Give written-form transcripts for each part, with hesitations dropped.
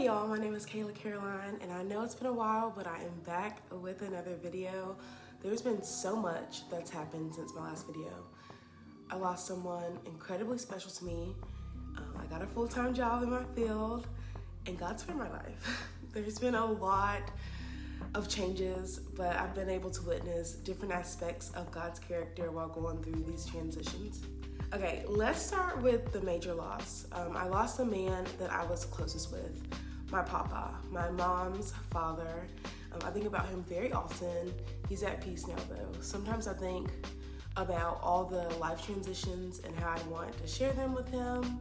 y'all, my name is Kayla Caroline, and I know it's been a while, but I am back with another video. There's been so much that's happened since my last video. I lost someone incredibly special to me. I got a full-time job in my field, and God spared my life. There's been a lot of changes, but I've been able to witness different aspects of God's character while going through these transitions. Okay, let's start with the major loss. I lost a man that I was closest with, my papa, my mom's father. I think about him very often. He's at peace now though. Sometimes I think about all the life transitions and how I'd want to share them with him.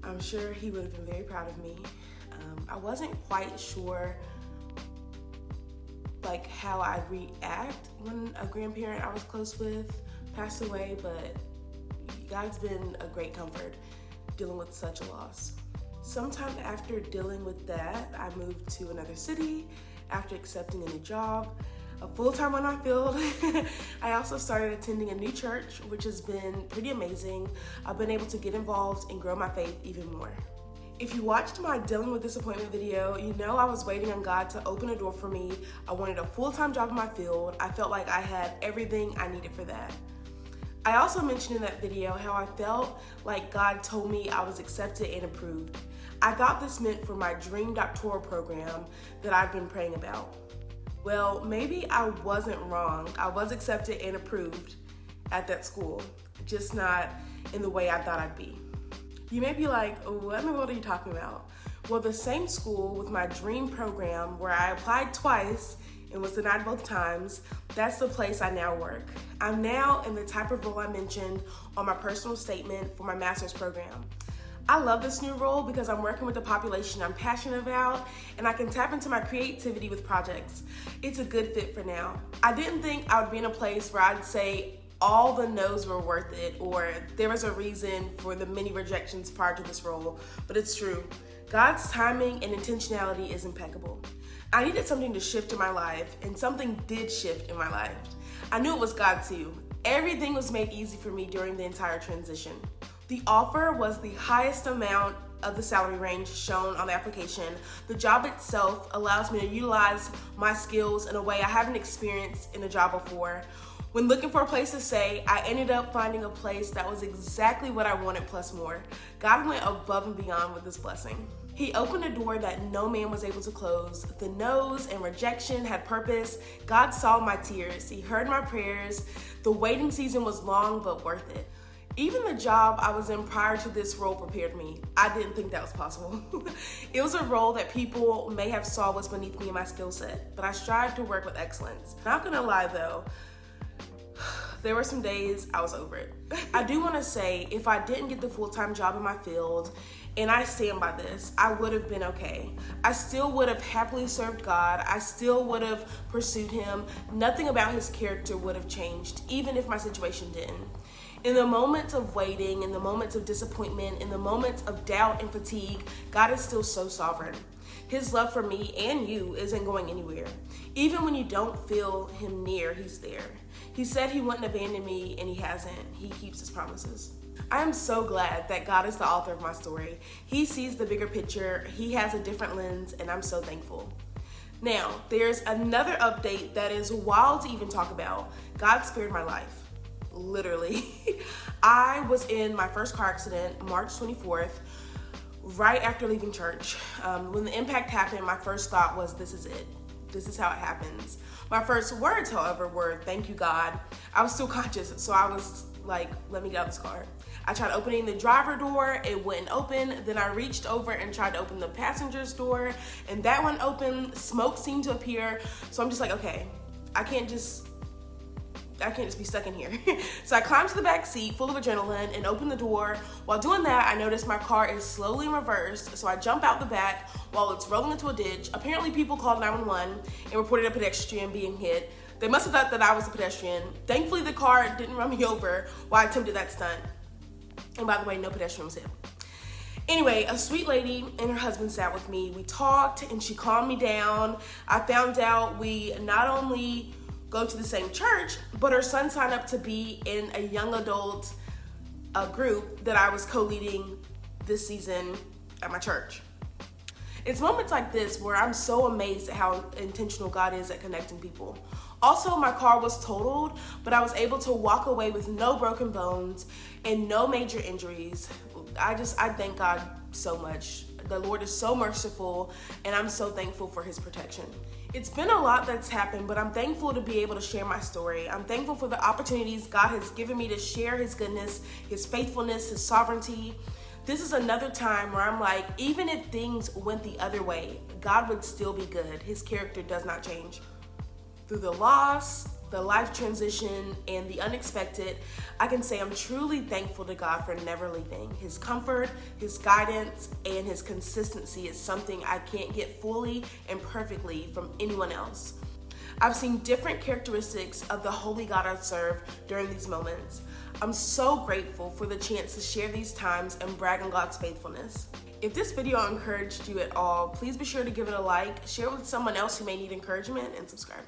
I'm sure he would have been very proud of me. I wasn't quite sure how I'd react when a grandparent I was close with passed away, but God's been a great comfort dealing with such a loss. Sometime after dealing with that, I moved to another city after accepting a new job, a full-time one I filled. I also started attending a new church, which has been pretty amazing. I've been able to get involved and grow my faith even more. If you watched my Dealing with Disappointment video, you know I was waiting on God to open a door for me. I wanted a full-time job in my field. I felt like I had everything I needed for that. I also mentioned in that video how I felt like God told me I was accepted and approved. I thought this meant for my dream doctoral program that I've been praying about. Well, maybe I wasn't wrong. I was accepted and approved at that school, just not in the way I thought I'd be. You may be like, what in the world are you talking about? Well, the same school with my dream program where I applied twice and was denied both times, that's the place I now work. I'm now in the type of role I mentioned on my personal statement for my master's program. I love this new role because I'm working with the population I'm passionate about, and I can tap into my creativity with projects. It's a good fit for now. I didn't think I would be in a place where I'd say all the no's were worth it, or there was a reason for the many rejections prior to this role, but it's true. God's timing and intentionality is impeccable. I needed something to shift in my life, and something did shift in my life. I knew it was God too. Everything was made easy for me during the entire transition. The offer was the highest amount of the salary range shown on the application. The job itself allows me to utilize my skills in a way I haven't experienced in a job before. When looking for a place to stay, I ended up finding a place that was exactly what I wanted plus more. God went above and beyond with this blessing. He opened a door that no man was able to close. The no's and rejection had purpose. God saw my tears. He heard my prayers. The waiting season was long, but worth it. Even the job I was in prior to this role prepared me. I didn't think that was possible. It was a role that people may have saw was beneath me and my skill set, but I strived to work with excellence. Not gonna lie though, there were some days I was over it. I do wanna say, if I didn't get the full-time job in my field, and I stand by this, I would have been okay. I still would have happily served God. I still would have pursued him. Nothing about his character would have changed, even if my situation didn't. In the moments of waiting, in the moments of disappointment, in the moments of doubt and fatigue, God is still so sovereign. His love for me and you isn't going anywhere. Even when you don't feel him near, he's there. He said he wouldn't abandon me, and he hasn't. He keeps his promises. I am so glad that God is the author of my story. He sees the bigger picture. He has a different lens, and I'm so thankful. Now, there's another update that is wild to even talk about. God spared my life. Literally. I was in my first car accident March 24th, right after leaving church. When the impact happened, my first thought was, this is it. This is how it happens. My first words, however, were, thank you, God. I was still conscious, so I was like, let me get out of this car. I tried opening the driver door, it wouldn't open. Then I reached over and tried to open the passenger's door, and that one opened. Smoke seemed to appear. So I'm just like, okay, I can't just be stuck in here. So I climbed to the back seat full of adrenaline and opened the door. While doing that, I noticed my car is slowly in reverse. So I jump out the back while it's rolling into a ditch. Apparently people called 911 and reported a pedestrian being hit. They must have thought that I was a pedestrian. Thankfully, the car didn't run me over while I attempted that stunt. And by the way, no pedestrian was hit. Anyway, a sweet lady and her husband sat with me. We talked and she calmed me down. I found out we not only go to the same church, but her son signed up to be in a young adult group that I was co-leading this season at my church. It's moments like this where I'm so amazed at how intentional God is at connecting people. Also, my car was totaled, but I was able to walk away with no broken bones and no major injuries. I thank God so much. The Lord is so merciful, and I'm so thankful for his protection. It's been a lot that's happened, but I'm thankful to be able to share my story. I'm thankful for the opportunities God has given me to share his goodness, his faithfulness, his sovereignty. This is another time where I'm like, even if things went the other way, God would still be good. His character does not change. Through the loss, the life transition, and the unexpected, I can say I'm truly thankful to God for never leaving. His comfort, his guidance, and his consistency is something I can't get fully and perfectly from anyone else. I've seen different characteristics of the holy God I serve during these moments. I'm so grateful for the chance to share these times and brag on God's faithfulness. If this video encouraged you at all, please be sure to give it a like, share it with someone else who may need encouragement, and subscribe.